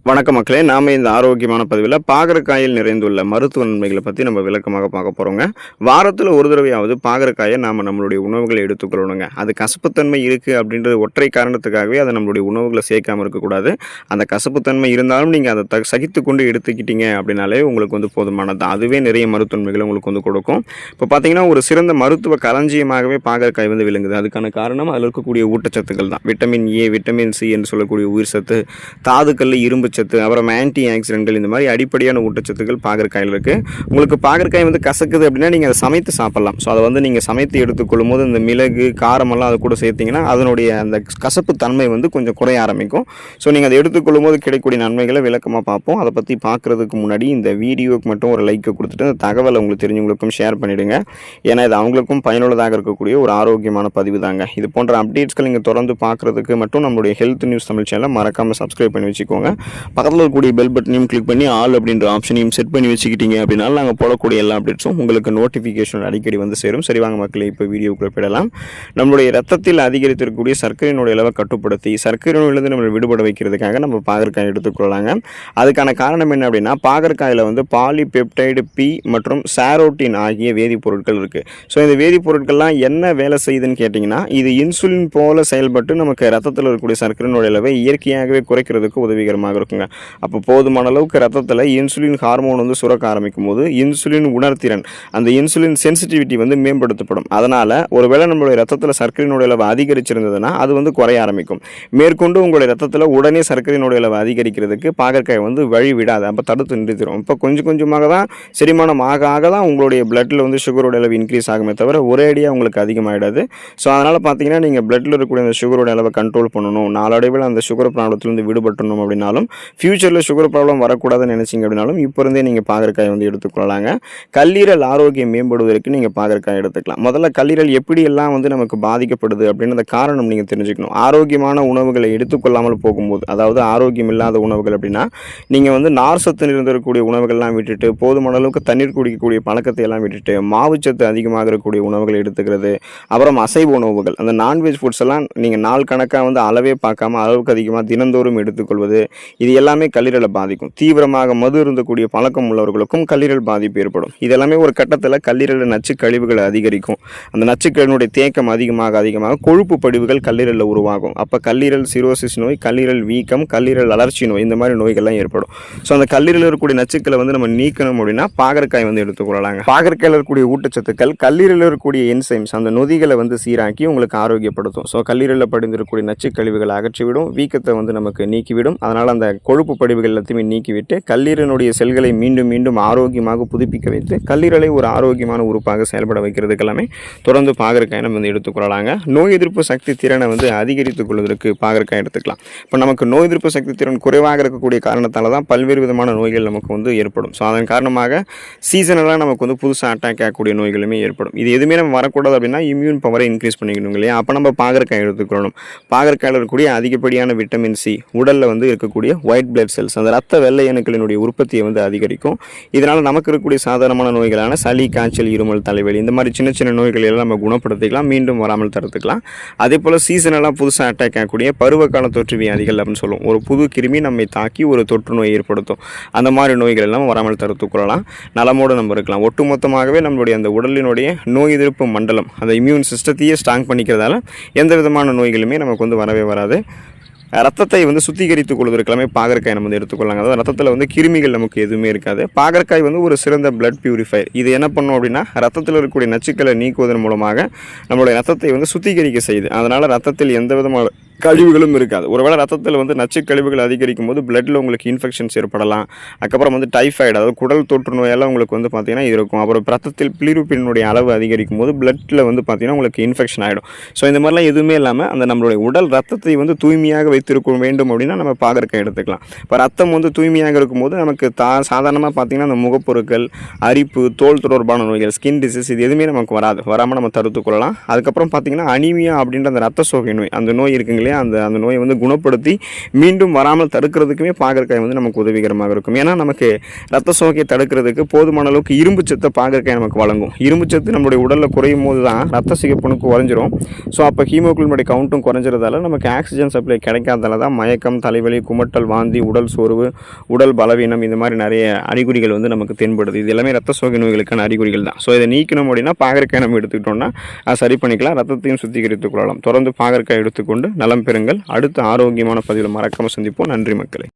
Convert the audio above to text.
வணக்க மக்களே, நாம் இந்த ஆரோக்கியமான பதிவில் பாகற்காயில் நிறைந்துள்ள மருத்துவ நன்மைகளை பற்றி நம்ம விளக்கமாக பார்க்க போகிறோங்க. வாரத்தில் ஒரு தடவையாவது பாகற்காயை நாம் நம்மளுடைய உணவுகளை எடுத்துக்கொள்ளணுங்க. அது கசப்புத்தன்மை இருக்குது அப்படின்றது ஒற்றை காரணத்துக்காகவே அதை நம்மளுடைய உணவுகளை சேர்க்காமல் இருக்கக்கூடாது. அந்த கசப்புத்தன்மை இருந்தாலும் நீங்கள் அதை சகித்து கொண்டு எடுத்துக்கிட்டீங்க அப்படின்னாலே உங்களுக்கு போதுமானது. அதுவே நிறைய மருத்துவ நன்மைகளை உங்களுக்கு கொடுக்கும். இப்போ பார்த்தீங்கன்னா ஒரு சிறந்த மருத்துவ களஞ்சியமாகவே பாகற்காய் விளங்குது. அதுக்கான காரணம் அதில் இருக்கக்கூடிய ஊட்டச்சத்துக்கள் தான். விட்டமின் ஏ, விட்டமின் சி என்று சொல்லக்கூடிய உயிர் சத்து, தாதுக்கல், இரும்பு சத்து, அப்புறம் ஆன்டி ஆக்சிடென்ட்கள், இந்த மாதிரி அடிப்படையான ஊட்டச்சத்துக்கள் பாகற்காயில் இருக்குது. உங்களுக்கு பாகற்காய் கசக்குது அப்படின்னா நீங்கள் அதை சமைத்து சாப்பிட்லாம். ஸோ அதை நீங்கள் சமைத்து எடுத்துக்கொள்ளும் போது இந்த மிளகு, காரமெல்லாம் அது கூட சேர்த்திங்கன்னா அதனுடைய அந்த கசப்பு தன்மை கொஞ்சம் குறைய ஆரம்பிக்கும். ஸோ நீங்கள் அதை எடுத்துக்கொள்ளும் போது கிடைக்கக்கூடிய நன்மைகளை விளக்கமாக பார்ப்போம். அதை பற்றி பார்க்குறதுக்கு முன்னாடி இந்த வீடியோக்கு மட்டும் ஒரு லைக்கை கொடுத்துட்டு அந்த தகவலை உங்களுக்கு தெரிஞ்சவங்களுக்கும் ஷேர் பண்ணிவிடுங்க. ஏன்னா இது அவங்களுக்கும் பயனுள்ளதாக இருக்கக்கூடிய ஒரு ஆரோக்கியமான பதிவு தாங்க. இது போன்ற அப்டேட்ஸ்கள் நீங்கள் தொடர்ந்து பார்க்குறதுக்கு மட்டும் நம்மளுடைய ஹெல்த் நியூஸ் தமிழ் சேனலை மறக்காமல் சப்ஸ்கிரைப் பண்ணி வச்சுக்கோங்க. பக்கத்தில் இருக்கக்கூடிய பெல் பட்டனையும் கிளிக் பண்ணி ஆல் அப்படின்ற ஆப்ஷனையும் செட் பண்ணி வச்சுக்கிட்டீங்க அப்படின்னா நாங்கள் போடக்கூடிய எல்லா அப்டேட்ஸும் உங்களுக்கு நோட்டிஃபிகேஷன் அடிக்கடி சேரும். சரி, வாங்க மக்களே, இப்போ வீடியோக்குள்ள போயிடலாம். நம்மளுடைய ரத்தத்தில் அதிகரித்திருக்கக்கூடிய சர்க்கரையினுடைய அளவை கட்டுப்படுத்தி சர்க்கரை நோயிலிருந்து நம்ம விடுபட வைக்கிறதுக்காக நம்ம பாகற்காய் எடுத்துக்கொள்ளலாங்க. அதுக்கான காரணம் என்ன அப்படின்னா, பாகற்காயில் பாலிபெப்டைடு பி மற்றும் சாரோட்டின் ஆகிய வேதிப்பொருட்கள் இருக்குது. ஸோ இந்த வேதிப்பொருட்கள்லாம் என்ன வேலை செய்யுதுன்னு கேட்டிங்கன்னா, இது இன்சுலின் போல செயல்பட்டு நமக்கு ரத்தத்தில் இருக்கக்கூடிய சர்க்கரையினுடைய அளவை இயற்கையாகவே குறைக்கிறதுக்கு உதவிகரமாக இருக்குங்க. அப்போ போதுமான அளவுக்கு ரத்தத்தில் இன்சுலின் ஹார்மோன் சுரக்க ஆரம்பிக்கும் போது இன்சுலின் உணர்திறன், அந்த இன்சுலின் சென்சிட்டிவிட்டி மேம்படுத்தப்படும். அதனால் ஒருவேளை நம்மளுடைய ரத்தத்தில் சர்க்கரையினுடைய அளவு அதிகரிச்சிருந்ததுன்னா அது குறைய ஆரம்பிக்கும். மேற்கொண்டு உங்களுடைய ரத்தத்தில் உடனே சர்க்கரையினுடைய அளவு அதிகரிக்கிறதுக்கு பாகற்காய் வழி விடாது. அப்போ தடுத்து நிறுத்திடும். இப்போ கொஞ்சம் கொஞ்சமாக தான் செரிமானம் ஆக தான் உங்களுடைய பிளட்டில் சுகரோட அளவு இன்க்ரீஸ் ஆகுமே தவிர ஒரேடியாக உங்களுக்கு அதிகமாகிடாது. ஸோ அதனால் பார்த்தீங்கன்னா நீங்கள் பிளட்டில் இருக்கக்கூடிய அந்த சுகரோட அளவை கண்ட்ரோல் பண்ணணும், நாளடைவில் அந்த சுகர் ப்ராப்ளத்திலிருந்து விடுபட்டணும் அப்படின்னாலும், ஃபியூச்சரில் சுகர் ப்ராப்ளம் வரக்கூடாதுன்னு நினச்சிங்க அப்படின்னாலும் இப்போ இருந்தே நீங்கள் பாகற்காய் எடுத்துக்கொள்ளலாங்க. கல்லீரல் ஆரோக்கியம் மேம்படுவதற்கு நீங்கள் பாகற்காய் எடுத்துக்கலாம். முதல்ல கல்லீரல் எப்படியெல்லாம் நமக்கு பாதிக்கப்படுது அப்படின்ற காரணம் நீங்கள் தெரிஞ்சுக்கணும். ஆரோக்கியமான உணவுகளை எடுத்துக்கொள்ளாமல் போகும்போது, அதாவது ஆரோக்கியம் இல்லாத உணவுகள் அப்படின்னா நீங்கள் நார் சத்து இருந்திருக்கக்கூடிய உணவுகள்லாம் விட்டுட்டு போதுமான அளவுக்கு தண்ணீர் குடிக்கக்கூடிய பழக்கத்தை எல்லாம் விட்டுட்டு மாவுச்சத்து அதிகமாக இருக்கக்கூடிய உணவுகளை எடுத்துக்கிறது, அப்புறம் அசைவ உணவுகள், அந்த நான்வெஜ் ஃபுட்ஸ் எல்லாம் நீங்கள் நாள் கணக்காக அளவே பார்க்காம அளவுக்கு அதிகமாக தினந்தோறும் எடுத்துக்கொள்வது, இது எல்லாமே கல்லீரலை பாதிக்கும். தீவிரமாக மது இருந்தக்கூடிய பழக்கம் உள்ளவர்களுக்கும் கல்லீரல் பாதிப்பு ஏற்படும். இதெல்லாமே ஒரு கட்டத்தில் கல்லீரல் நச்சு கழிவுகளை அதிகரிக்கும். அந்த நச்சுக்களினுடைய தேக்கம் அதிகமாக கொழுப்பு படிவுகள் கல்லீரலில் உருவாகும். அப்போ கல்லீரல் சிரோசிஸ் நோய், கல்லீரல் வீக்கம், கல்லீரல் அலர்ச்சி நோய், இந்த மாதிரி நோய்கள்லாம் ஏற்படும். ஸோ அந்த கல்லீரலில் இருக்கக்கூடிய நச்சுக்களை நம்ம நீக்கணும் அப்படின்னா பாகற்காய் எடுத்துக்கொள்ளலாங்க. பாகற்காயில் இருக்கக்கூடிய ஊட்டச்சத்துக்கள் கல்லீரலில் இருக்கக்கூடிய என்சைம்ஸ், அந்த நொதிகளை சீராக்கி உங்களுக்கு ஆரோக்கியப்படுத்தும். ஸோ கல்லீரலில் படிந்திருக்கக்கூடிய நச்சு கழிவுகளை அகற்றிவிடும், வீக்கத்தை நமக்கு நீக்கிவிடும். அதனால் அந்த கொழுப்பு படிவுகள் எல்லாத்தையுமே நீக்கிவிட்டு கல்லீரலுடைய செல்களை மீண்டும் ஆரோக்கியமாக புதுப்பிக்க வைத்து கல்லீரலை ஒரு ஆரோக்கியமான உறுப்பாக செயல்பட வைக்கிறதுக்கு எல்லாமே தொடர்ந்து பாகற்காய் நம்ம எடுத்துக்கொள்ளலாங்க. நோய் எதிர்ப்பு சக்தி திறனை அதிகரித்துக் கொள்வதற்கு பாகற்காய் எடுத்துக்கலாம். இப்போ நமக்கு நோய் எதிர்ப்பு சக்தி திறன் குறைவாக இருக்கக்கூடிய காரணத்தால் தான் பல்வேறு விதமான நோய்கள் நமக்கு ஏற்படும். ஸோ அதன் காரணமாக சீசனலாக நமக்கு புதுசாக அட்டாக் ஆகக்கூடிய நோய்களுமே ஏற்படும். இது எதுவுமே நம்ம வரக்கூடாது அப்படின்னா இம்யூன் பவரை இன்க்ரீஸ் பண்ணிக்கணும் இல்லையா? அப்போ நம்ம பாகற்காய் எடுத்துக்கொள்ளணும். பாகற்காயில் இருக்கக்கூடிய அதிகப்படியான விட்டமின் சி உடலில் இருக்கக்கூடிய ஒயிட் பிளட் செல்ஸ், அந்த ரத்த வெள்ளை அணுக்களினுடைய உற்பத்தியை அதிகரிக்கும். இதனால் நமக்கு இருக்கக்கூடிய சாதாரணமான நோய்களான சளி, காய்ச்சல், இருமல், தலைவலி, இந்த மாதிரி சின்ன சின்ன நோய்களை எல்லாம் நம்ம குணப்படுத்திக்கலாம், மீண்டும் வராமல் தடுத்துக்கலாம். அதே போல் சீசனெல்லாம் புதுசாக அட்டாக் ஆகக்கூடிய பருவகால தொற்று வியாதிகள் அப்படின்னு சொல்லுவோம். ஒரு புது கிருமி நம்மை தாக்கி ஒரு தொற்று நோய் ஏற்படுத்தும். அந்த மாதிரி நோய்கள் எல்லாம் வராமல் தடுத்துக்கொள்ளலாம். நலமோடு நம்ம இருக்கலாம். ஒட்டுமொத்தமாகவே நம்மளுடைய அந்த உடலினுடைய நோய் எதிர்ப்பு மண்டலம், அந்த இம்யூன் சிஸ்டத்தையே ஸ்ட்ராங் பண்ணிக்கிறதால எந்த விதமான நோய்களுமே நமக்கு வரவே வராது. ரத்தத்தை சுத்திகரித்துக் கொள்வதற்கெல்லாமே பாகற்காய் நம்ம எடுத்துக்கொள்ளாங்க. அதாவது ரத்தத்தில் கிருமிகள் நமக்கு எதுவுமே இருக்காது. பாகற்காய் ஒரு சிறந்த பிளட் பியூரிஃபையர். இது என்ன பண்ணும் அப்படின்னா, ரத்தத்தில் இருக்கக்கூடிய நச்சுக்களை நீக்குவதன் மூலமாக நம்மளுடைய ரத்தத்தை சுத்திகரிக்க செய்யுது. அதனால் ரத்தத்தில் எந்த விதமான கழிவுகளும் இருக்காது. ஒருவேளை ரத்தத்தில் நச்சு கழிவுகள் அதிகரிக்கும் போது பிளட்டில் உங்களுக்கு இன்ஃபெக்ஷன்ஸ் ஏற்படலாம். அதுக்கப்புறம் டைஃபாய்டு, அதாவது குடல் தொற்று நோயெல்லாம் உங்களுக்கு பார்த்தீங்கன்னா இருக்கும். அப்புறம் ரத்தத்தில் பிலிருபினுடைய அளவு அதிகரிக்கும் போது பிளட்டில் பார்த்தீங்கன்னா உங்களுக்கு இன்ஃபெக்ஷன் ஆகிடும். ஸோ இந்த மாதிரிலாம் எதுவுமே இல்லாமல் அந்த நம்மளுடைய உடல் ரத்தத்தை தூய்மையாக வைத்திருக்க வேண்டும் அப்படின்னா நம்ம பாகற்காய் எடுத்துக்கலாம். இப்போ ரத்தம் தூய்மையாக இருக்கும்போது நமக்கு சாதாரணமாக பார்த்தீங்கன்னா அந்த முகப்பொருட்கள், அரிப்பு, தோல் தொடர்பான நோய்கள், ஸ்கின் டிசீஸ், இது எதுவுமே நமக்கு வராமல் நம்ம தடுத்துக்கொள்ளலாம். அதுக்கப்புறம் பார்த்தீங்கன்னா அனீமியா அப்படின்ற அந்த ரத்த சோகை நோய், அந்த நோய் இருக்குங்களே, இல்லையா, அந்த நோயை வந்து குணப்படுத்தி மீண்டும் வராமல் தடுக்கிறதுக்குமே பாகற்காய் வந்து நமக்கு உதவிகரமாக இருக்கும். ஏன்னா நமக்கு ரத்த சோகையை தடுக்கிறதுக்கு போதுமான அளவுக்கு இரும்பு சத்தை பாகற்காய் நமக்கு வழங்கும். இரும்பு சத்து நம்மளுடைய உடலில் குறையும் போது தான் ரத்த சிகப்பணுக்கு குறைஞ்சிரும். ஸோ அப்போ ஹீமோகுளோபினுடைய கவுண்ட்டும் குறைஞ்சிறதால நமக்கு ஆக்சிஜன் சப்ளை கிடைக்காததால தான் மயக்கம், தலைவலி, குமட்டல், வாந்தி, உடல் சோர்வு, உடல் பலவீனம் இந்த மாதிரி நிறைய அறிகுறிகள் வந்து நமக்கு தென்படுது. இது எல்லாமே ரத்த சோகை நோய்களுக்கான அறிகுறிகள் தான். ஸோ இதை நீக்கணும் அப்படின்னா பாகற்காய் நம்ம எடுத்துக்கிட்டோம்னா அதை சரி பண்ணிக்கலாம். ரத்தத்தையும் சுத்திகரித்துக் கொள்ளலாம். தொடர்ந்து பாகற்காய் எடுத்துக்கொண்டு நலம் பெறுங்கள். அடுத்த ஆரோக்கியமான பதிவில் மறக்காமல் சந்திப்போம். நன்றி மக்களே.